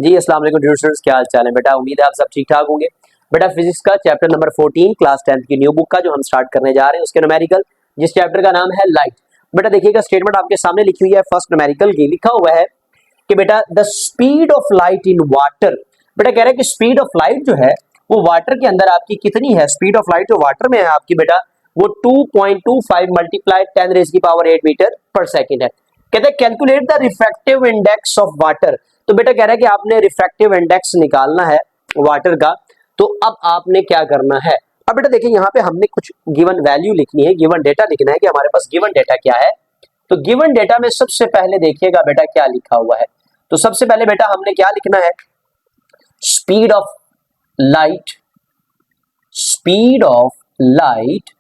जी अस्सलाम वालेकुम dear students, क्या हाल चाल है बेटा। उम्मीद है आप सब ठीक ठाक होंगे। बेटा फिजिक्स का चैप्टर नंबर 14 क्लास 10th की न्यू बुक का जो हम स्टार्ट करने जा रहे हैं उसके न्यूमेरिकल, जिस चैप्टर का नाम है लाइट। बेटा देखिएगा स्टेटमेंट आपके सामने लिखी हुई है। फर्स्ट न्यूमेरिकल की लिखा हुआ है कि बेटा the speed of light in water. बेटा कह रहा है कि स्पीड ऑफ लाइट जो है वो वाटर के अंदर आपकी कितनी है। स्पीड ऑफ लाइट जो वाटर में है आपकी बेटा वो 2.25 मल्टीप्लाई 10 रेज़ की पावर 8 मीटर पर सेकंड है। कहते हैं calculate the refractive index of water. तो बेटा कह रहा है कि आपने रिफ्रैक्टिव इंडेक्स निकालना है वाटर का। तो अब आपने क्या करना है। अब बेटा देखिए यहाँ पे हमने कुछ गिवन वैल्यू लिखनी है, गिवन डेटा लिखना है कि हमारे पास गिवन डेटा क्या है। तो गिवन डेटा में सबसे पहले देखिएगा बेटा क्या लिखा हुआ है। तो सबसे पहले बेटा हमने क्या लिखना है, speed of light, speed of light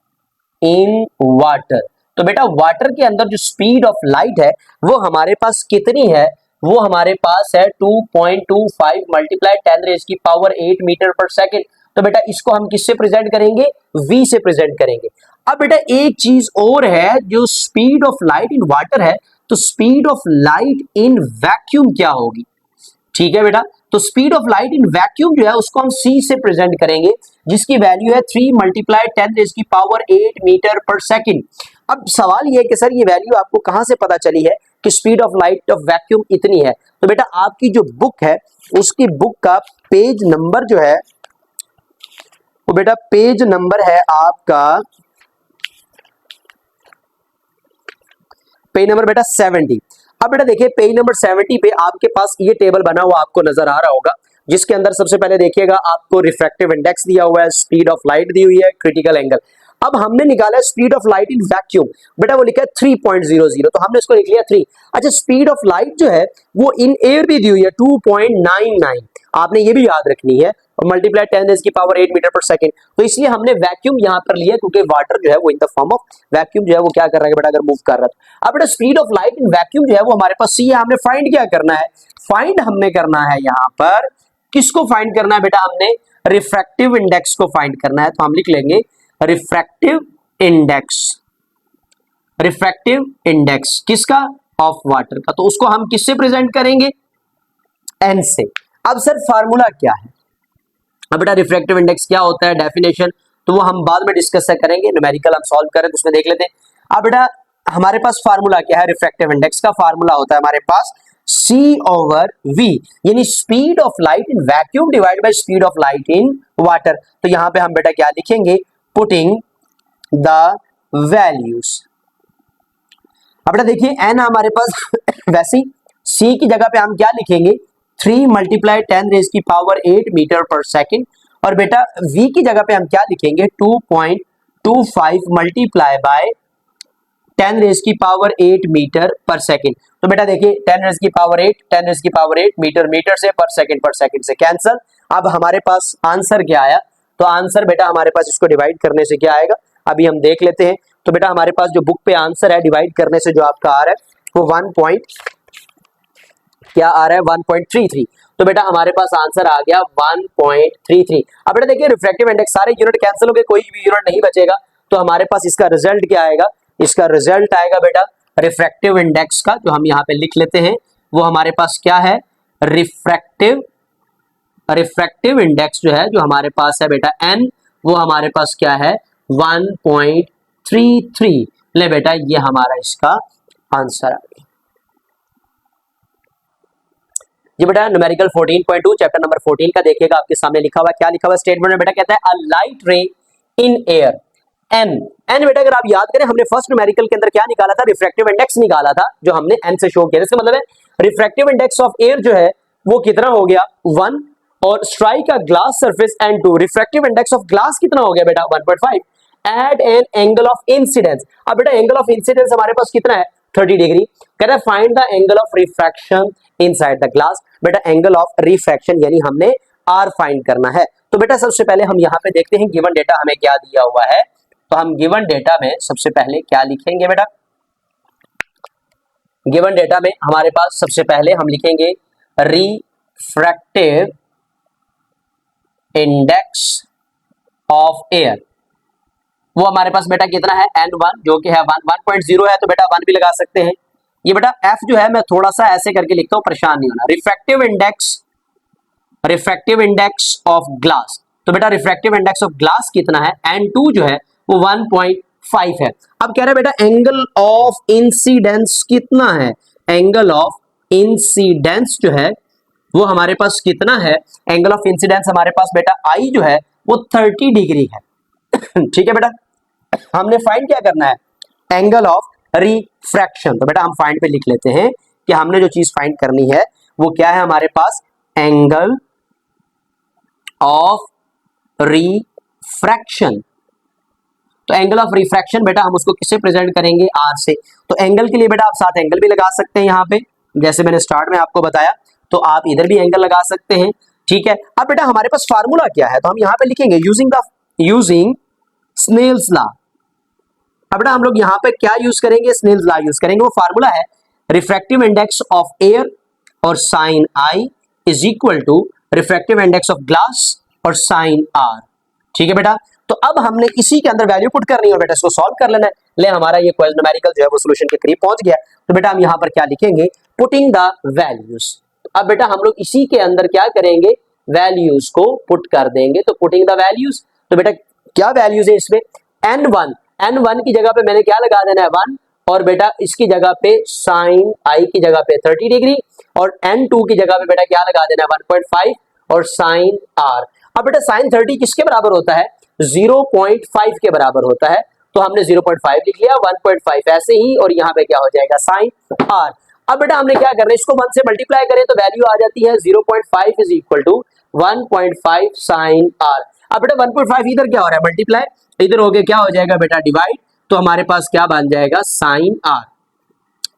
in water. तो बेटा वाटर के अंदर जो स्पीड ऑफ लाइट है वो हमारे पास कितनी है, वो हमारे पास है 2.25 मल्टीप्लाई 10 रेज़ की पावर 8 मीटर पर सेकंड। तो बेटा इसको हम किससे प्रेजेंट करेंगे, v से प्रेजेंट करेंगे। अब बेटा एक चीज और है, जो speed of light in water है तो speed of light in vacuum क्या होगी। ठीक है बेटा, तो speed of light in vacuum जो है उसको हम c से प्रेजेंट करेंगे, जिसकी वैल्यू है 3 मल्टीप्लाई 10 रेज़ की पावर 8 मीटर पर सेकंड। अब सवाल ये है कि सर ये वैल्यू आपको कहां से पता चली है कि speed of light of vacuum इतनी है। तो बेटा आपकी जो बुक है उसकी बुक का पेज नंबर जो है वो बेटा पेज नंबर है आपका, पेज नंबर बेटा 70। अब बेटा देखिए पेज नंबर 70 पे आपके पास ये टेबल बना हुआ आपको नजर आ रहा होगा, जिसके अंदर सबसे पहले देखिएगा आपको रिफ्रैक्टिव इंडेक्स दिया हुआ है, स्पीड ऑफ लाइट दी हुई है, क्रिटिकल एंगल। अब हमने निकाला है speed of light in vacuum. बेटा वो लिखा है 3.00, तो हमने इसको लिख लिया 3। अच्छा स्पीड ऑफ लाइट जो है वो इन एयर भी दी हुई है 2.99, आपने ये भी याद रखनी है, और मल्टीप्लाई 10 रेज़ की पावर 8 मीटर पर सेकंड। तो इसलिए हमने वैक्यूम यहां पर लिया क्योंकि वाटर जो है वो in the form of vacuum जो है वो क्या कर रहा है बेटा, अगर मूव कर रहा है। अब बेटा speed of light in vacuum जो है वो हमारे पास सी है, हमने फाइंड क्या करना है, फाइंड हमने करना है यहां पर किसको फाइंड करना है बेटा, हमने रिफ्रैक्टिव इंडेक्स को फाइंड करना है। तो हम लिख लेंगे रिफ्रैक्टिव इंडेक्स, रिफ्रैक्टिव इंडेक्स किसका, ऑफ वाटर का। तो उसको हम किससे प्रेजेंट करेंगे, एन से। अब सर फार्मूला क्या है, अब बेटा रिफ्रैक्टिव इंडेक्स क्या होता है, डेफिनेशन तो वो हम बाद में डिस्कस करेंगे, न्यूमेरिकल हम सॉल्व करें तो उसमें देख लेते हैं। अब बेटा हमारे पास फार्मूला क्या है, रिफ्रैक्टिव इंडेक्स का फार्मूला होता है हमारे पास c ओवर v, यानी speed of light in vacuum divide by speed of light in water. तो यहां पे हम बेटा क्या लिखेंगे, पुटिंग द वैल्यूज। अब बेटा देखिए n हमारे पास वैसे ही c की जगह पे हम क्या लिखेंगे 3 मल्टीप्लाई 10 रेज़ की पावर 8 मीटर पर सेकंड, और बेटा v की जगह पे हम क्या लिखेंगे 2.25 मल्टीप्लाई बाय 10 रेज़ की पावर 8 मीटर पर सेकंड। तो बेटा देखिए 10 रेज़ की पावर 8, 10 रेज़ की पावर 8 मीटर, मीटर से पर सेकंड से कैंसल। अब हमारे पास आंसर क्या आया, तो आंसर बेटा हमारे पास इसको डिवाइड करने से क्या आएगा, अभी हम देख लेते हैं। तो बेटा हमारे पास जो बुक पे आंसर है डिवाइड करने से जो आपका आ रहा है वो 1.33। तो बेटा हमारे पास आंसर आ गया 1.33। अब बेटा देखिए रिफ्रैक्टिव इंडेक्स सारे यूनिट कैंसिल हो गए, कोई भी यूनिट नहीं बचेगा। तो हमारे पास इसका रिजल्ट क्या आएगा, इसका रिजल्ट आएगा बेटा रिफ्रैक्टिव इंडेक्स का, जो हम यहाँ पे लिख लेते हैं वो हमारे पास क्या है, रिफ्रैक्टिव इंडेक्स जो है जो हमारे पास है बेटा n, वो हमारे पास क्या है 1.33। ले बेटा ये हमारा इसका आंसर आ गया। ये बेटा न्यूमेरिकल 14.2 चैप्टर नंबर 14 का देखिएगा आपके सामने लिखा हुआ, क्या लिखा हुआ स्टेटमेंट में बेटा, कहता है अ लाइट रे इन एयर n। बेटा अगर आप याद करें हमने फर्स्ट न्यूमेरिकल के अंदर क्या निकाला था, रिफ्रैक्टिव इंडेक्स निकाला था जो हमने n से शो किया। इसका मतलब है रिफ्रैक्टिव इंडेक्स ऑफ एयर जो है वो कितना हो गया 1, और strike a glass surface and 2, refractive index of glass कितना हो गया बेटा 1.5। At an angle of incidence. अब बेटा एंगल ऑफ इंसिडेंस हमारे पास कितना है 30 डिग्री। कहता है find the angle of refraction inside the glass. बेटा एंगल ऑफ रिफ्रैक्शन यानी हमने r फाइंड करना है। तो बेटा सबसे पहले हम यहाँ पे देखते हैं गिवन डेटा हमें क्या दिया हुआ है। तो हम गिवन डेटा में सबसे पहले क्या लिखेंगे बेटा, गिवन डेटा में हमारे पास सबसे पहले हम लिखेंगे रिफ्रैक्टिव इंडेक्स ऑफ एयर। वो हमारे पास बेटा कितना है n1 जो कि है 1.0 है, तो बेटा 1 भी लगा सकते हैं। ये बेटा f जो है मैं थोड़ा सा ऐसे करके लिखता हूं, परेशान नहीं होना। Refractive index refractive index of glass. तो बेटा रिफ्रैक्टिव इंडेक्स ऑफ ग्लास कितना है, N2 जो है वो 1.5 है। अब कह रहा है बेटा एंगल ऑफ इंसिडेंस कितना है, एंगल ऑफ इंसिडेंस जो है वो हमारे पास कितना है, एंगल ऑफ इंसिडेंस हमारे पास बेटा I जो है वो 30 डिग्री है। ठीक है बेटा, हमने फाइंड क्या करना है, एंगल ऑफ रिफ्रैक्शन। तो बेटा हम फाइंड पे लिख लेते हैं कि हमने जो चीज फाइंड करनी है वो क्या है हमारे पास, एंगल ऑफ रिफ्रैक्शन। तो एंगल ऑफ रिफ्रैक्शन बेटा हम उसको किससे प्रेजेंट करेंगे, R से। तो एंगल के लिए बेटा आप साथ एंगल भी लगा सकते हैं यहाँ पे, जैसे मैंने स्टार्ट में आपको बताया, तो आप इधर भी एंगल लगा सकते हैं। ठीक है, अब बेटा हमारे पास फार्मूला क्या है, तो हम यहाँ पे लिखेंगे यूजिंग स्नेल्स लॉ। अब बेटा हम लोग यहाँ पे क्या यूज करेंगे, स्नेल्स लॉ यूज करेंगे। वो फार्मूला है रिफ्रैक्टिव इंडेक्स ऑफ एयर और sine I is equal to refractive index of glass और साइन R। ठीक है बेटा, तो अब हमने इसी के अंदर वैल्यू पुट करनी है और बेटा इसको सॉल्व कर लेना है। ले हमारा ये क्वेश्चन न्यूमेरिकल जो है वो सॉल्यूशन के करीब पहुंच गया। तो बेटा हम यहाँ पर क्या लिखेंगे, पुटिंग द वैल्यूज। अब बेटा हम लोग इसी के अंदर क्या करेंगे, वैल्यूज को पुट कर देंगे। तो पुटिंग द वैल्यूज, तो बेटा क्या वैल्यूज है इसमें, n1 की जगह पे मैंने क्या लगा देना है 1, और बेटा इसकी जगह पे साइन I की जगह पे 30 डिग्री, और n2 की जगह पे बेटा क्या लगा देना है 1.5 और साइन R। अब बेटा साइन 30 किसके बराबर होता है, 0.5 के बराबर होता है। तो हमने 0.5 लिख लिया, 1.5 ऐसे ही, और यहाँ पे क्या हो जाएगा साइन R। अब बेटा हमने क्या करना है, इसको 1 से मल्टीप्लाई करें तो वैल्यू आ जाती है 0.5 is equal to 1.5 sine R। अब बेटा 1.5 इधर क्या हो रहा है मल्टीप्लाई, इधर हो गया क्या हो जाएगा बेटा डिवाइड, तो हमारे पास क्या बन जाएगा साइन R।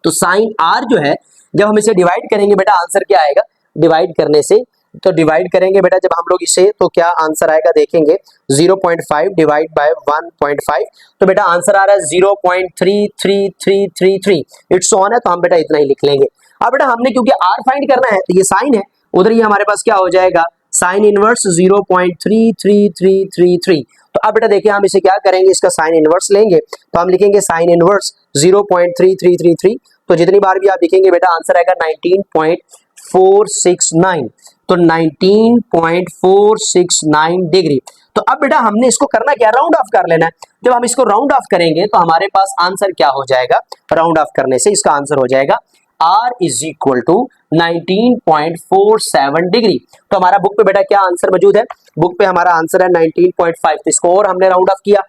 तो साइन R जो है जब हम इसे डिवाइड करेंगे बेटा आंसर क्या आएगा, डिवाइड करने से, तो डिवाइड करेंगे बेटा जब हम लोग इसे, तो क्या आंसर आएगा देखेंगे, 0.5 डिवाइड बाय 1.5, तो बेटा आंसर आ रहा है 0.33333। इट्स ऑन है, तो हम बेटा इतना ही लिख लेंगे। अब बेटा हमने क्योंकि R फाइंड करना है तो ये साइन है, उधर ही हमारे पास क्या हो जाएगा साइन इनवर्स 0.33333। तो अब बेटा देखिए हम इसे क्या करेंगे, इसका साइन इनवर्स लेंगे, तो हम लिखेंगे साइन इनवर्स 0.3333। तो जितनी बार भी आप लिखेंगे बेटा आंसर आएगा 19.469। तो 19.469 डिग्री। तो अब बेटा हमने इसको करना क्या, राउंड ऑफ कर लेना है। जब हम इसको राउंड ऑफ करेंगे तो हमारे पास आंसर क्या हो जाएगा, राउंड ऑफ करने से इसका आंसर हो जाएगा R is equal to 19.47 degree. तो हमारा बुक पे बेटा क्या आंसर मौजूद है, बुक पे हमारा आंसर है 19.5। तो इसको और हमने राउंड ऑफ किया,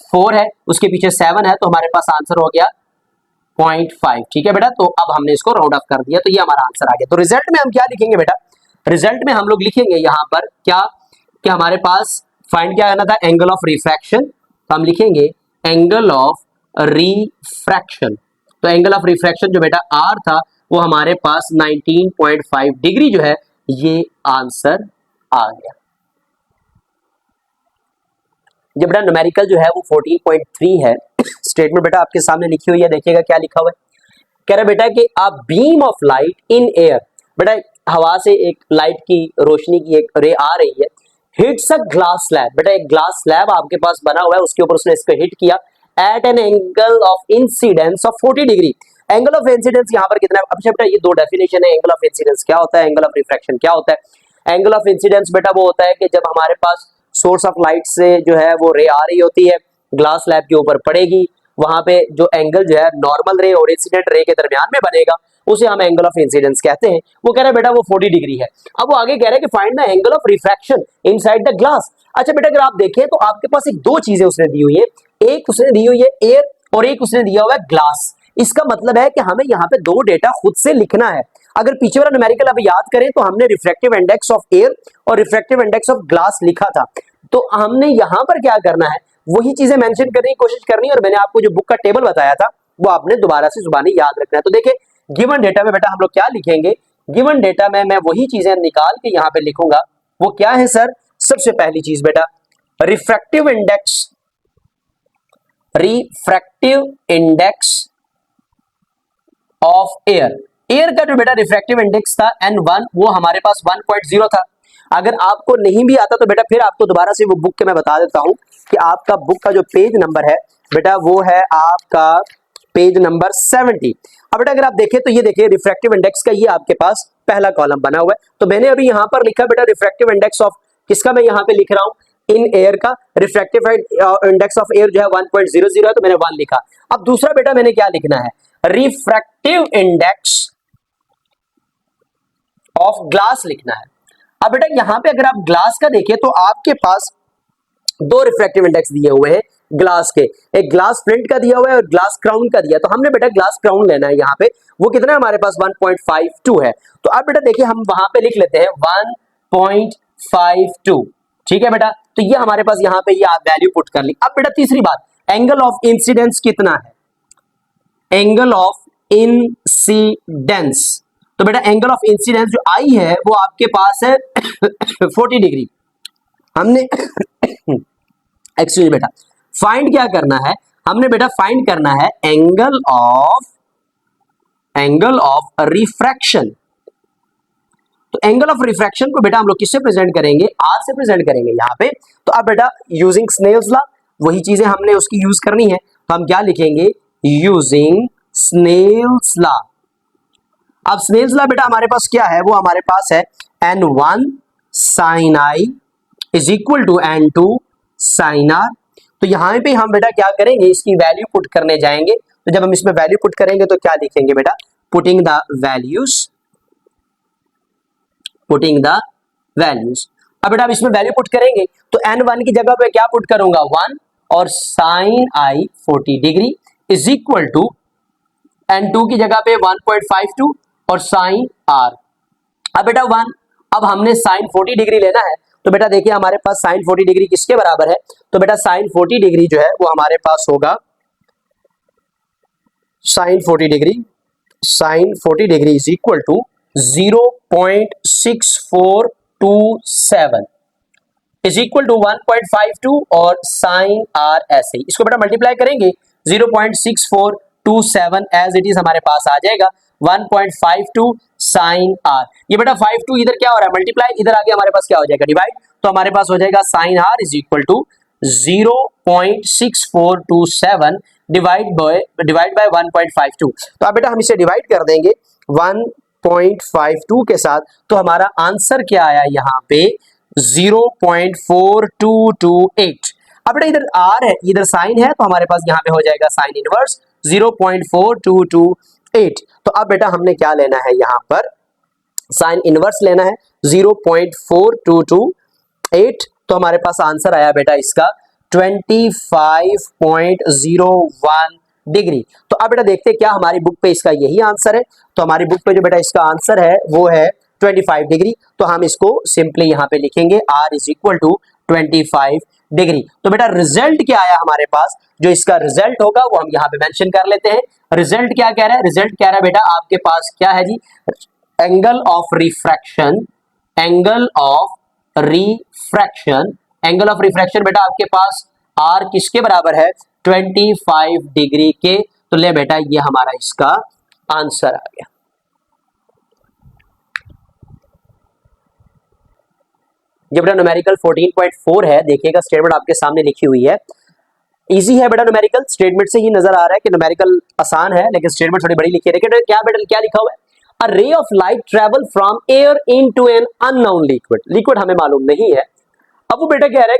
4 है उसके पीछे 7 है, तो हमारे पास आंसर हो गया 0.5। ठीक है बेटा, तो अब हमने इसको राउंड ऑफ कर दिया, तो ये हमारा आंसर आ गया। तो रिजल्ट में हम क्या लिखेंगे बेटा, रिजल्ट में हम लोग लिखेंगे यहाँ पर क्या कि हमारे पास फाइंड क्या करना था, एंगल ऑफ रिफ्रैक्शन। तो हम लिखेंगे एंगल ऑफ रिफ्रैक्शन। तो एंगल ऑफ रिफ्रैक्शन जो बेटा R था वो हमारे पास 19.5 डिग्री जो है, ये आंसर आ गया। जब बेटा न्यूमेरिकल जो है वो 14.3 है, स्टेटमेंट बेटा आपके सामने लिखी हुई है, देखिएगा क्या लिखा हुआ है। कह रहा बेटा कि a beam of light in air, बेटा हवा से एक लाइट की रोशनी की एक रे आ रही है, हिट्स अ ग्लास स्लैब। बेटा एक ग्लास स्लैब आपके पास बना हुआ है, उसके ऊपर उसने इसको हिट किया at an angle of incidence of 40 degree. Angle of incidence यहाँ पर कितना है, अब बेटा ये दो डेफिनेशन है, एंगल ऑफ इंसिडेंस क्या होता है, एंगल ऑफ रिफ्रैक्शन क्या होता है। एंगल ऑफ इंसिडेंस बेटा वो होता है कि जब हमारे पास सोर्स ऑफ लाइट से जो है वो रे आ रही होती है, ग्लास स्लैब के ऊपर पड़ेगी, वहां पे जो एंगल जो है नॉर्मल रे और इंसिडेंट रे के दरमियान में बनेगा, उसे हम एंगल ऑफ इंसिडेंस कहते हैं। वो कह रहा है बेटा वो 40 डिग्री है। अब वो आगे कह रहा है कि find the angle of refraction inside the glass. अच्छा बेटा अगर आप देखें तो आपके पास एक दो चीजें उसने दी हुई है, एक उसने दी हुई है एयर और एक उसने दिया हुआ है ग्लास। इसका मतलब है कि हमें यहाँ पे दो डेटा खुद से लिखना है। अगर पीछे वाला न्यूमेरिकल अब याद करें तो हमने रिफ्रैक्टिव इंडेक्स ऑफ एयर और रिफ्रैक्टिव इंडेक्स ऑफ ग्लास लिखा था, तो हमने यहाँ पर क्या करना है, वही चीजें मेंशन करने की कोशिश करनी है। और मैंने आपको जो बुक का टेबल बताया था वो आपने दोबारा से जुबानी याद रखना है। तो देखिए गिवन डेटा में बेटा हम लोग क्या लिखेंगे, गिवन डेटा में मैं वही चीजें निकाल के यहाँ पे लिखूंगा। वो क्या है सर, सबसे पहली चीज बेटा refractive index, refractive index of air. Air का जो बेटा रिफ्रैक्टिव इंडेक्स था N1 वो हमारे पास 1.0 था। अगर आपको नहीं भी आता तो बेटा फिर आपको दोबारा से वो बुक के मैं बता देता हूं कि आपका बुक का जो पेज नंबर है बेटा वो है आपका पेज नंबर 70। अब बेटा अगर आप देखें तो ये देखिए रिफ्रैक्टिव इंडेक्स का ये आपके पास पहला कॉलम बना हुआ है। तो मैंने अभी यहां पर लिखा बेटा रिफ्रैक्टिव इंडेक्स ऑफ किसका, मैं यहां पे लिख रहा हूं इन एयर का। रिफ्रैक्टिव इंडेक्स ऑफ एयर जो है 1.00 है, तो मैंने 1 लिखा। अब दूसरा बेटा मैंने क्या लिखना है, रिफ्रैक्टिव इंडेक्स ऑफ ग्लास लिखना है। अब बेटा यहां पे अगर आप ग्लास का देखें तो आपके पास दो रिफ्रैक्टिव इंडेक्स दिए हुए हैं ग्लास के, एक ग्लास फ्रंट का दिया हुआ है और ग्लास क्राउन का दिया है। तो हमने बेटा ग्लास क्राउन लेना है यहाँ पे, वो कितना है हमारे पास 1.52 है। तो अब बेटा देखिए हम वहां पे लिख लेते हैं 1.52, ठीक है बेटा। तो ये हमारे पास यहाँ पे ये आप वैल्यू पुट कर ली। अब बेटा तीसरी बात, एंगल ऑफ इंसिडेंस कितना है, एंगल ऑफ इंसिडेंस। तो बेटा एंगल ऑफ इंसिडेंस जो आई है वो आपके पास है 40 डिग्री। हमने एक्चुअली बेटा फाइंड क्या करना है, हमने बेटा फाइंड करना है एंगल ऑफ रिफ्रैक्शन। तो एंगल ऑफ रिफ्रैक्शन को बेटा हम लोग किससे प्रेजेंट करेंगे, आर से प्रेजेंट करेंगे यहाँ पे। तो अब बेटा यूजिंग स्नेल्स लॉ, वही चीजें हमने उसकी यूज करनी है। तो हम क्या लिखेंगे, यूजिंग स्नेल्स लॉ। अब स्नेल्स लॉ बेटा हमारे पास क्या है, वो हमारे पास है n1 sin i is equal to n2 sin r। तो यहां पे हम बेटा क्या करेंगे, इसकी वैल्यू पुट करने जाएंगे। तो जब हम इसमें वैल्यू पुट करेंगे तो क्या लिखेंगे बेटा, पुटिंग द वैल्यूज। अब बेटा अब इसमें वैल्यू पुट करेंगे तो n1 की जगह पे क्या पुट करूंगा 1 और sin i 40 degree is equal to n2 की जगह पे 1.52 और sin r। अब बेटा 1, अब हमने sin 40 डिग्री लेना है। तो बेटा देखिए हमारे पास sin 40 डिग्री किसके बराबर है, तो बेटा sin 40 डिग्री जो है वो हमारे पास होगा sin 40 degree is equal to 0.6427 is equal to 1.52 और sin r ऐसे ही। इसको बेटा मल्टीप्लाई करेंगे 0.6427 एज इट इज हमारे पास आ जाएगा 1.52 sin r। ये बेटा 52 इधर क्या हो रहा है मल्टीप्लाई, इधर आगे हमारे पास क्या हो जाएगा डिवाइड। तो हमारे पास हो जाएगा sin r is equal to 0.6427 divide by 1.52। तो अब बेटा हम इसे डिवाइड कर देंगे 1.52 के साथ। तो हमारा आंसर क्या आया यहाँ पे 0.4228। अब बेटा इधर r है इधर साइन है, तो हमारे पास यहाँ पे हो जाएगा साइन इनवर्स 0.4228। तो अब बेटा हमने क्या लेना है, यहाँ पर साइन इनवर्स लेना है 0.4228। तो हमारे पास आंसर आया बेटा इसका 25.01 डिग्री। तो अब बेटा देखते हैं क्या हमारी बुक पे इसका यही आंसर है। तो हमारी बुक पे जो बेटा इसका आंसर है वो है 25 डिग्री। तो हम इसको सिंपली यहाँ पे लिखेंगे r is equal to 25 degree. तो बेटा रिजल्ट क्या आया हमारे पास, जो इसका रिजल्ट होगा वो हम यहाँ पे मेंशन कर लेते हैं। रिजल्ट क्या कह रहा है, रिजल्ट कह रहा है बेटा आपके पास क्या है जी, एंगल ऑफ रिफ्रैक्शन बेटा आपके पास r किसके बराबर है 25 डिग्री के। तो ले बेटा ये हमारा इसका आंसर आ गया। ये बेटा न्यूमेरिकल 14.4 है, देखिएगा स्टेटमेंट आपके सामने लिखी हुई है। इजी है बेटा न्यूमेरिकल, स्टेटमेंट से ही नजर आ रहा है कि न्यूमेरिकल आसान है, लेकिन स्टेटमेंट थोड़ी बड़ी लिखी है। देखिए क्या बेटा क्या लिखा हुआ है, a ray of light travel from air into an unknown liquid हमें मालूम नहीं है। अब वो बेटा कह रहा है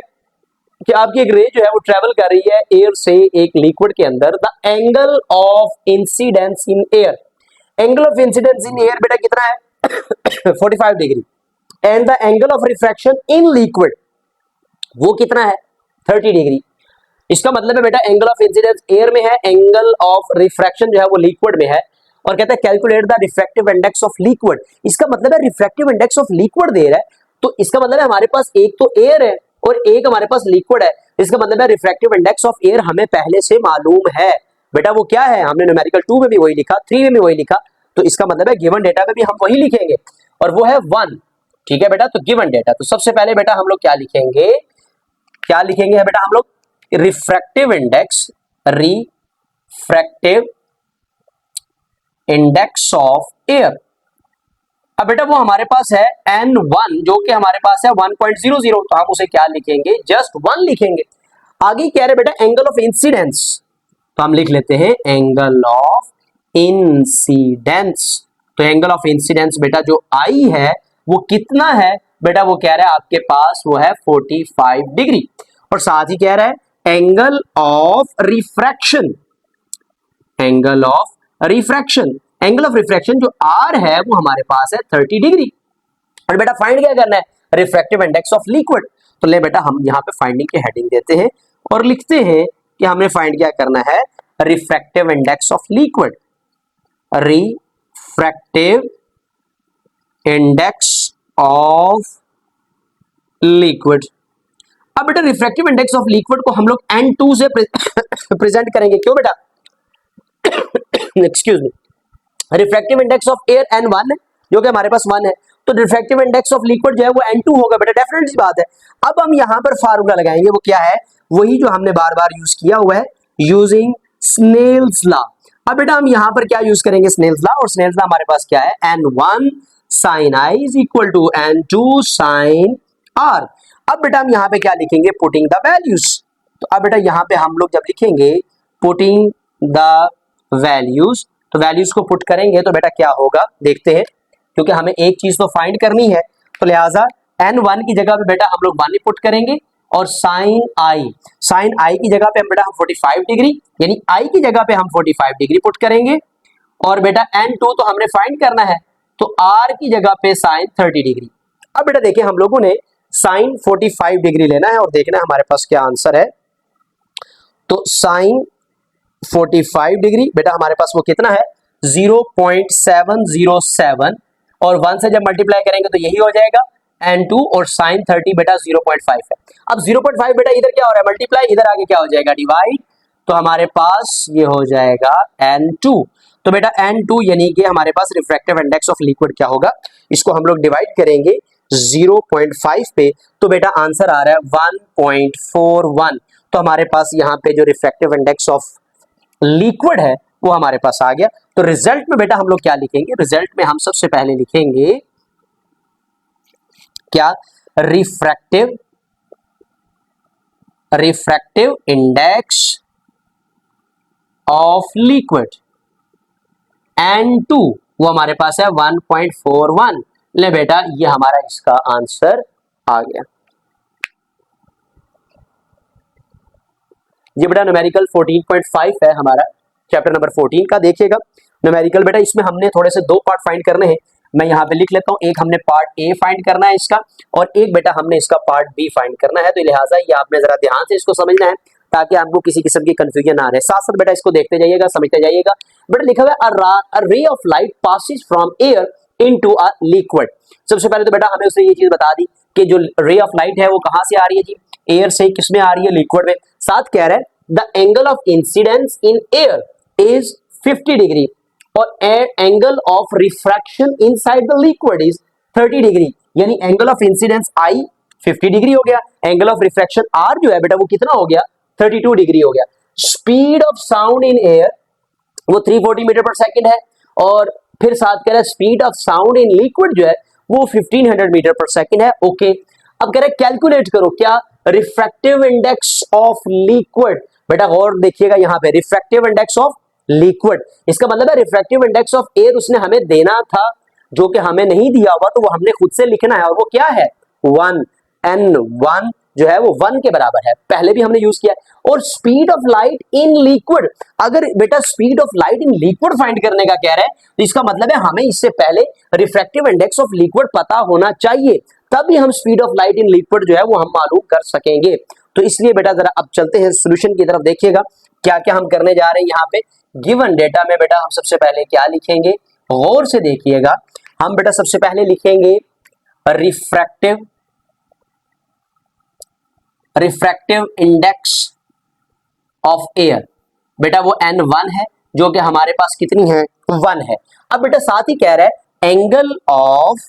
कि आपकी एक रे जो है वो ट्रेवल कर रही है एयर से एक लिक्विड के अंदर। The angle of incidence in air, angle of incidence in air बेटा कितना है 45 degree and the angle of refraction in liquid वो कितना है 30 डिग्री। इसका मतलब है बेटा एंगल ऑफ इंसिडेंस एयर में है, एंगल ऑफ रिफ्रैक्शन जो है वो लिक्विड में है। और कहता है calculate the refractive index of liquid. इसका मतलब है रिफ्रैक्टिव इंडेक्स ऑफ लिक्विड दे रहा है, तो इसका मतलब है हमारे पास एक तो एयर है और एक हमारे पास लिक्विड है। इसका मतलब है रिफ्रैक्टिव इंडेक्स ऑफ एयर हमें पहले से मालूम है बेटा, वो क्या है हमने न्यूमेरिकल 2 में भी वही लिखा, 3 में भी वही लिखा। तो इसका मतलब है गिवन डेटा में भी हम वही लिखेंगे और वो है 1। ठीक है बेटा, तो गिवन डेटा, तो सबसे पहले बेटा हम लोग क्या लिखेंगे बेटा हम लोग रिफ्रैक्टिव इंडेक्स ऑफ एयर। अब बेटा वो हमारे पास है n1 जो कि हमारे पास है 1.00, तो हम उसे क्या लिखेंगे जस्ट 1 लिखेंगे। आगे कह रहे बेटा एंगल ऑफ इंसिडेंस, तो हम लिख लेते हैं एंगल ऑफ इंसिडेंस। तो एंगल ऑफ इंसिडेंस बेटा जो आई है वो कितना है बेटा, वो कह रहा है आपके पास वो है 45 डिग्री। और साथ ही कह रहा है angle of refraction, angle of refraction, angle of refraction जो आर है वो हमारे पास है 30 डिग्री। और बेटा फाइंड क्या करना है, रिफ्रैक्टिव इंडेक्स ऑफ लिक्विड। तो ले बेटा हम यहाँ पे फाइंडिंग की हेडिंग देते हैं और लिखते हैं कि हमने फाइंड क्या करना है, refractive index of liquid, refractive index of liquid. अब बेटा रिफ्रैक्टिव इंडेक्स ऑफ लिक्विड को हम लोग N2 से प्रेजेंट करेंगे, क्यों बेटा, excuse me, refractive index of air N1 है जो कि हमारे पास 1 है, तो रिफ्रैक्टिव इंडेक्स ऑफ लिक्विड जो है वो N2 होगा बेटा, डेफिनेट सी बात है। अब हम यहां पर फार्मूला लगाएंगे, वो क्या है, वही जो हमने बार बार यूज किया हुआ है, यूजिंग स्नेल्स लॉ। अब बेटा हम यहां पर क्या यूज करेंगे, स्नेल्स लॉ, और स्नेल्स लॉ हमारे पास क्या है, N1 sin I is equal to N2 sin R। अब बेटा हम यहां पे क्या लिखेंगे, पुटिंग द वैल्यूज। तो अब बेटा यहां पे हम लोग जब लिखेंगे पुटिंग द वैल्यूज, तो वैल्यूज को पुट करेंगे तो बेटा क्या होगा देखते हैं, क्योंकि हमें एक चीज तो फाइंड करनी है, तो लिहाजा N1 की जगह पे बेटा हम लोग 1 पुट करेंगे और साइन आई की जगह पे हम बेटा हम 45 डिग्री, यानी आई की जगह पे हम 45 डिग्री पुट करेंगे। और बेटा N2 तो हमने फाइंड करना है, तो R की जगह पे साइन 30 डिग्री। अब बेटा देखिए हम लोगों ने साइन 45 डिग्री लेना है और देखना है हमारे पास क्या आंसर है। तो साइन 45 डिग्री बेटा हमारे पास वो कितना है, 0.707, और 1 से जब मल्टीप्लाई करेंगे तो यही हो जाएगा N2, और साइन 30 बेटा 0.5 है। अब 0.5 बेटा इधर क्या हो रहा है, मल्टीप्लाई, इधर आगे क्या हो जाएगा, डिवाइड, तो हमारे पास ये हो जाएगा N2। तो बेटा N2 यानी कि हमारे पास रिफ्रैक्टिव इंडेक्स ऑफ लिक्विड क्या होगा, इसको हम लोग डिवाइड करेंगे 0.5 पे, तो बेटा आंसर आ रहा है 1.41। तो हमारे पास यहाँ पे जो रिफ्रैक्टिव इंडेक्स ऑफ लिक्विड है वो हमारे पास आ गया। तो रिजल्ट में बेटा हम लोग क्या लिखेंगे, रिजल्ट में हम सबसे पहले लिखेंगे क्या, refractive index of liquid N2 वो हमारे पास है 1.41। ले बेटा ये हमारा इसका आंसर आ गया। ये बेटा न्यूमेरिकल 14.5 है हमारा, चैप्टर नंबर 14 का। देखिएगा न्यूमेरिकल बेटा इसमें हमने थोड़े से 2 पार्ट फाइंड करने हैं, मैं यहाँ पे लिख लेता हूँ, एक हमने पार्ट ए फाइंड करना है इसका, और एक बेटा हमने इसका पार्ट बी फाइंड करना है। तो लिहाजा ये आपने जरा ध्यान से इसको समझना है ताकि आपको किसी किस्म की कंफ्यूजन ना रहे। साथ साथ बेटा इसको देखते जाइएगा, समझते जाइएगा। बेटा लिखा हुआ है a ray of light passes from air into a liquid. सबसे पहले तो बेटा हमें उसने ये चीज बता दी कि जो रे ऑफ लाइट है वो कहां से आ रही है जी, एयर से, किसमें आ रही है, लिक्विड में। साथ कह रहा है the angle of incidence in air is 50 degree और angle of refraction inside the liquid is 30 degree, यानी angle of incidence I 50 degree हो गया, एंगल ऑफ रिफ्रैक्शन आर जो है बेटा वो कितना हो गया, 32 डिग्री हो गया। Speed of sound in air वो 340 मीटर पर सेकंड है, और फिर साथ कह रहा है speed of sound in liquid जो है वो 1500 मीटर पर सेकंड है। ओके, अब कह रहे हैं कैलकुलेट करो क्या, रिफ्रैक्टिव इंडेक्स ऑफ लिक्विड। बेटा गौर देखिएगा यहाँ पे, रिफ्रैक्टिव इंडेक्स ऑफ लिक्विड, इसका मतलब है रिफ्रैक्टिव इंडेक्स ऑफ एयर उसने हमें देना था, जो कि हमें नहीं दिया हुआ, तो वो हमने खुद से लिखना है, और वो क्या है 1, N1 जो है वो 1 के बराबर है, पहले भी हमने यूज किया। और speed of light in liquid, अगर बेटा speed of light in liquid find करने का कह रहा है तो इसका मतलब है हमें इससे पहले रिफ्रैक्टिव इंडेक्स ऑफ लिक्विड पता होना चाहिए, तभी हम speed of light in liquid जो है वो हम मालूम कर सकेंगे। तो इसलिए बेटा जरा अब चलते हैं सोल्यूशन की तरफ, देखिएगा क्या क्या हम करने जा रहे हैं यहाँ पे। गिवन डेटा में बेटा हम सबसे पहले क्या लिखेंगे, गौर से देखिएगा। हम बेटा सबसे पहले लिखेंगे रिफ्रैक्टिव इंडेक्स ऑफ एयर, बेटा वो N1 है, जो कि हमारे पास कितनी है 1 है। अब बेटा साथ ही कह रहा है angle of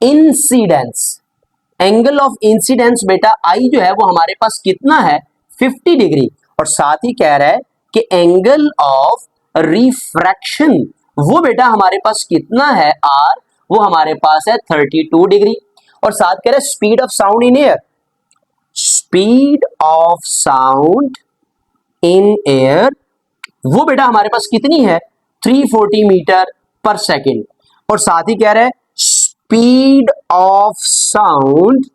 incidence, angle of incidence बेटा आई जो है वो हमारे पास कितना है 50 डिग्री, और साथ ही कह रहा है कि एंगल ऑफ रिफ्रैक्शन वो बेटा हमारे पास कितना है R, वो हमारे पास है 32 डिग्री, और साथ कह रहा है speed of sound in air, speed of sound in air वो बेटा हमारे पास कितनी है 340 मीटर पर सेकेंड। और साथ ही कह रहे हैं speed of sound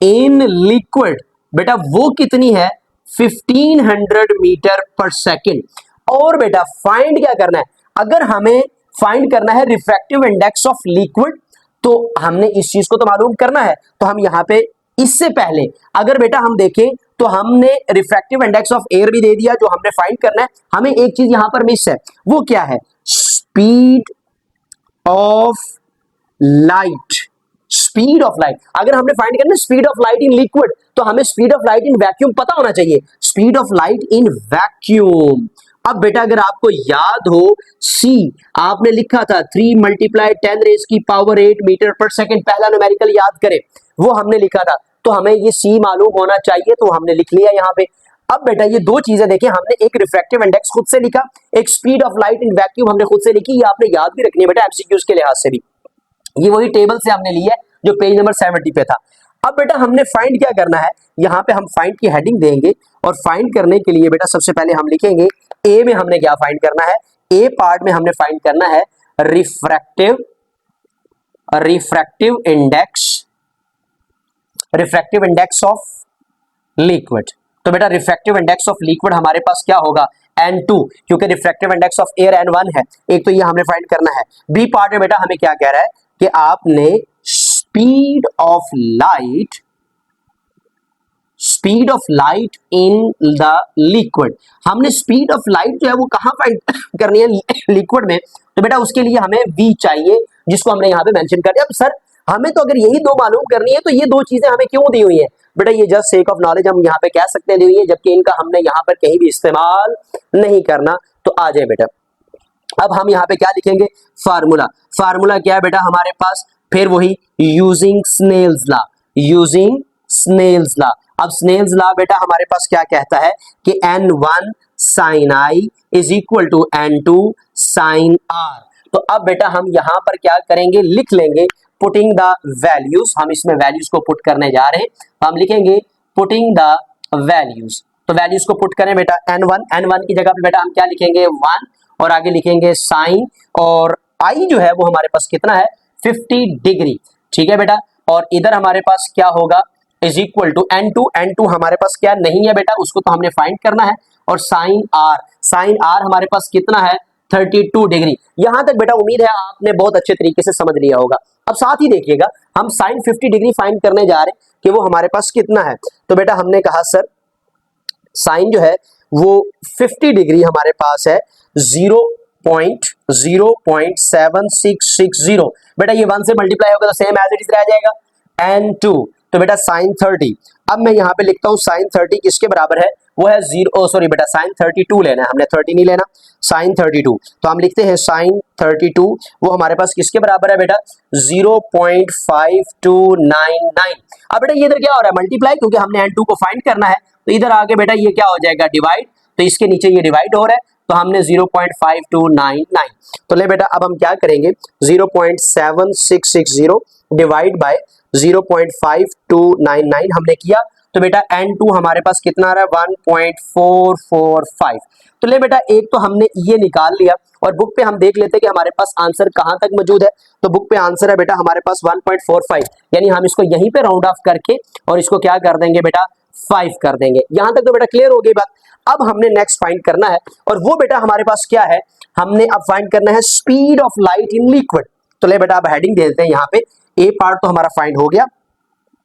in liquid, बेटा वो कितनी है 1500 मीटर पर सेकेंड। और बेटा फाइंड क्या करना है, अगर हमें फाइंड करना है रिफ्रैक्टिव इंडेक्स ऑफ लिक्विड, तो हमने इस चीज को तो मालूम करना है। तो हम यहां पे इससे पहले अगर बेटा हम देखें तो हमने रिफ्रैक्टिव इंडेक्स ऑफ एयर भी दे दिया जो हमने फाइंड करना है। हमें एक चीज यहां पर मिस है, वो क्या है, speed of light. Speed of light अगर हमने फाइंड करना है speed of light in liquid, तो हमें speed of light in vacuum पता होना चाहिए। Speed of light in vacuum, अब बेटा अगर आपको याद हो सी आपने लिखा था 3 × 10⁻⁸ मीटर पर सेकेंड, पहला न्यूमेरिकल याद करें वो हमने लिखा था। तो हमें ये सी मालूम होना चाहिए, तो हमने लिख लिया यहाँ पे। अब बेटा ये दो चीजें देखें, हमने एक रिफ्रैक्टिव इंडेक्स खुद से लिखा, एक speed of light in vacuum हमने खुद से लिखी। ये आपने याद भी रखनी है बेटा एमसीक्यूज के लिहाज से भी। ये वही टेबल से हमने ली है जो पेज नंबर 70 पे था। अब बेटा हमने फाइंड क्या करना है, यहाँ पे हम फाइंड की हेडिंग देंगे और फाइंड करने के लिए बेटा सबसे पहले हम लिखेंगे ए में हमने क्या फाइंड करना है, ए पार्ट में हमने फाइंड करना है रिफ्रैक्टिव इंडेक्स ऑफ लिक्विड। तो बेटा रिफ्रैक्टिव इंडेक्स ऑफ लिक्विड हमारे पास क्या होगा N2, क्योंकि refractive index of air N1 है। एक तो ये हमने फाइंड करना है। बी पार्ट में बेटा हमें क्या कह रहा है कि आपने speed of light in the liquid, हमने स्पीड ऑफ लाइट जो है वो कहां फाइंड करनी है लिक्विड में। तो बेटा उसके लिए हमें V चाहिए, जिसको हमने यहाँ पे मेंशन कर दिया। अब सर हमें तो अगर यही दो मालूम करनी है तो ये दो चीजें हमें क्यों दी हुई है, बेटा ये जस्ट सेक ऑफ नॉलेज हम यहाँ पे कह सकते हैं दी हुई है, जबकि इनका हमने यहाँ पर कहीं भी इस्तेमाल नहीं करना। तो आ जाए बेटा, अब हम यहाँ पे क्या लिखेंगे, फार्मूला। फार्मूला क्या है बेटा हमारे पास, फिर वही यूजिंग स्नेल्स लॉ। अब स्नेल्स लॉ बेटा हमारे पास क्या कहता है कि N1 sin I is equal to N2 sin R। तो अब बेटा हम यहां पर क्या करेंगे, लिख लेंगे पुटिंग द वैल्यूज, हम इसमें वैल्यूज को पुट करने जा रहे हैं। हम लिखेंगे पुटिंग द वैल्यूज, तो वैल्यूज को पुट करें बेटा N1 की जगह पे बेटा हम क्या लिखेंगे 1 और आगे लिखेंगे साइन, और I जो है वो हमारे पास कितना है 50 डिग्री, ठीक है बेटा। और इधर हमारे पास क्या होगा इज इक्वल टू N2 हमारे पास क्या नहीं है बेटा, उसको तो हमने फाइंड करना है। और साइन R हमारे पास कितना है 32 डिग्री। यहां तक बेटा उम्मीद है आपने बहुत अच्छे तरीके से समझ लिया होगा। अब साथ ही देखिएगा हम साइन 50 डिग्री फाइंड करने जा रहे हैं कि वो हमारे पास कितना है। तो बेटा हमने कहा सर साइन जो है वो 50 डिग्री हमारे पास है 0.7660। बेटा ये 1 से मल्टीप्लाई होगा तो सेम एज इट इज रह जाएगा N2। तो बेटा साइन 30, अब मैं यहाँ पे लिखता हूँ साइन 30 किसके बराबर है, वो है बेटा साइन 32 लेना है, हमने 30 नहीं लेना, साइन 32। तो हम लिखते हैं साइन 32 वो हमारे पास किसके बराबर है बेटा 0.5299। अब बेटा ये इधर क्या हो रहा है मल्टीप्लाई, क्योंकि हमने N2 को फाइंड करना है। तो इधर आगे बेटा ये क्या हो जाएगा डिवाइड, तो इसके नीचे ये डिवाइड हो रहा है, तो हमने 0.5299। तो ले बेटा अब हम क्या करेंगे 0.7660 डिवाइड बाय 0.5299 हमने किया। तो बेटा N2 हमारे पास कितना आ रहा है 1.445। तो ले बेटा एक तो हमने ये निकाल लिया, और बुक पे हम देख लेते हैं कि हमारे पास आंसर कहां तक मौजूद है। तो बुक पे आंसर है बेटा हमारे पास 1.45, यानी हम इसको यहीं पे राउंड ऑफ करके और इसको क्या कर देंगे बेटा 5 कर देंगे। यहां तक तो बेटा क्लियर हो गई बात। अब हमने नेक्स्ट फाइंड करना है, और वो बेटा हमारे पास क्या है, हमने अब फाइंड करना है speed of light in liquid. तो ले बेटा अब हेडिंग दे देते हैं यहाँ पे, ए पार्ट तो हमारा फाइंड हो गया।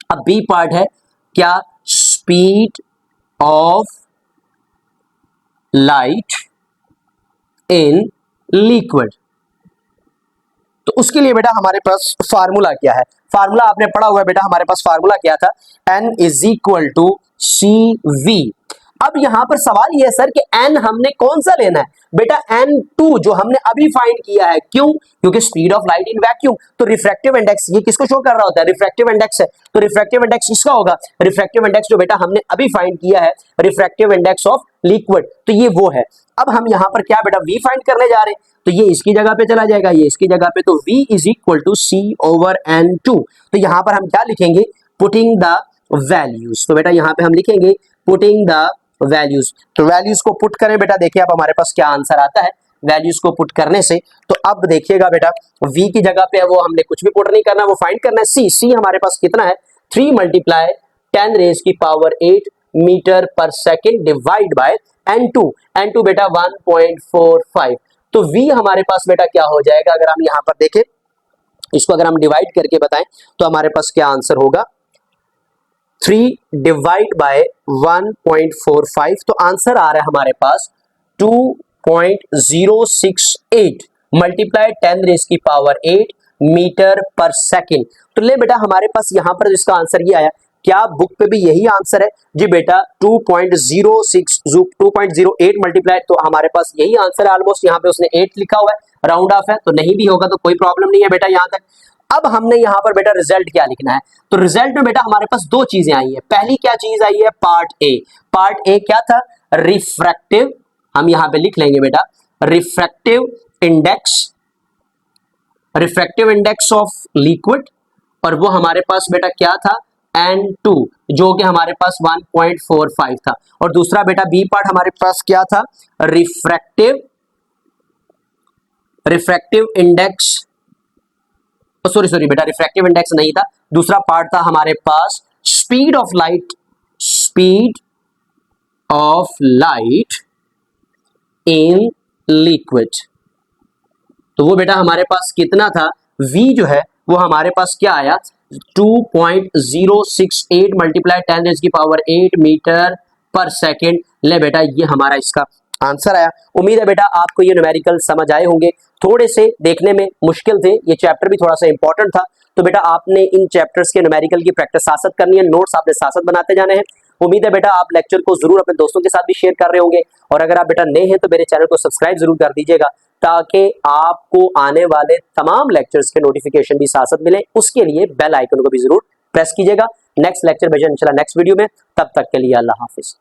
अब बी पार्ट है क्या, speed of light in liquid. तो उसके लिए बेटा हमारे पास फार्मूला क्या है, फार्मूला आपने पढ़ा हुआ है बेटा, हमारे पास फार्मूला क्या था N is equal to CV। अब यहां पर सवाल यह है सर कि N हमने कौन सा लेना है, बेटा N2 जो हमने अभी फाइंड किया है। क्यों, क्योंकि speed of light in vacuum, तो रिफ्रैक्टिव इंडेक्स ये किसको शो कर रहा होता है, रिफ्रैक्टिव इंडेक्स है, तो रिफ्रैक्टिव इंडेक्स किसका होगा, रिफ्रैक्टिव इंडेक्स जो बेटा हमने अभी फाइंड किया है रिफ्रैक्टिव इंडेक्स ऑफ लिक्विड, तो ये वो है। अब हम यहां पर क्या बेटा V फाइंड करने जा रहे हैं, तो ये इसकी जगह पे चला जाएगा, ये इसकी जगह पे, तो V is equal to C/N2। तो यहां पर हम क्या लिखेंगे, पुटिंग द वैल्यूज। तो बेटा यहां पे हम लिखेंगे पुटिंग द वैल्यूज। तो वैल्यूज को पुट करें बेटा, देखिए अब हमारे पास क्या आंसर आता है वैल्यूज को पुट करने से। तो अब देखिएगा बेटा v की जगह पे वो हमने कुछ भी पुट नहीं करना, वो फाइंड करना है c हमारे पास कितना है 3 मल्टीप्लाई 10 रेज की पावर 8 मीटर पर सेकेंड डिवाइड बाय n2 बेटा 1.45। तो v हमारे पास बेटा क्या हो जाएगा, अगर हम यहां पर देखें इसको अगर हम डिवाइड करके बताएं तो हमारे पास क्या आंसर होगा 3 डिवाइड बाय 1.45। तो आंसर आ रहा है हमारे पास 2.068 मल्टीप्लाई 10 रेज की पावर 8 मीटर पर सेकेंड। तो ले बेटा हमारे पास यहां पर जिसका आंसर ये आया, क्या बुक पे भी यही आंसर है जी बेटा 2.08 मल्टीप्लाई, तो हमारे पास यही आंसर है ऑलमोस्ट। यहाँ पे उसने 8 लिखा हुआ है, राउंड ऑफ है, तो नहीं भी होगा तो कोई प्रॉब्लम नहीं है बेटा यहां तक। अब हमने यहां पर बेटा रिजल्ट क्या लिखना है, तो रिजल्ट में बेटा हमारे पास दो चीजें आई है। पहली क्या चीज आई है, पार्ट ए क्या था, रिफ्रैक्टिव, हम यहां पे लिख लेंगे बेटा रिफ्रैक्टिव इंडेक्स ऑफ लिक्विड, और वो हमारे पास बेटा क्या था N2 जो कि हमारे पास 1.45 था। और दूसरा बेटा बी पार्ट हमारे पास क्या था, रिफ्रैक्टिव इंडेक्स, सॉरी बेटा रिफ्रैक्टिव इंडेक्स नहीं था, दूसरा पार्ट था हमारे पास speed of light in liquid. तो वो बेटा हमारे पास कितना था, v जो है वो हमारे पास क्या आया 2.068 मल्टीप्लाई 10 रेज़ की पावर 8 मीटर पर सेकेंड। ले बेटा ये हमारा इसका आंसर आया। उम्मीद है बेटा आपको ये न्यूमेरिकल समझ आए होंगे, थोड़े से देखने में मुश्किल थे, ये चैप्टर भी थोड़ा सा इंपॉर्टेंट था। तो बेटा आपने इन चैप्टर्स के न्यूमेरिकल की प्रैक्टिस साथ साथ करनी है, नोट्स आपने साथ साथ बनाते जाने हैं। उम्मीद है बेटा आप लेक्चर को जरूर अपने दोस्तों के साथ भी शेयर कर रहे होंगे, और अगर आप बेटा नए हैं तो मेरे चैनल को सब्सक्राइब जरूर कर दीजिएगा ताकि आपको आने वाले तमाम लेक्चर्स के नोटिफिकेशन भी साथ साथ मिले। उसके लिए बेल आइकन को भी जरूर प्रेस कीजिएगा। नेक्स्ट लेक्चर भेजें इंशाल्लाह नेक्स्ट वीडियो में, तब तक के लिए अल्लाह हाफिज।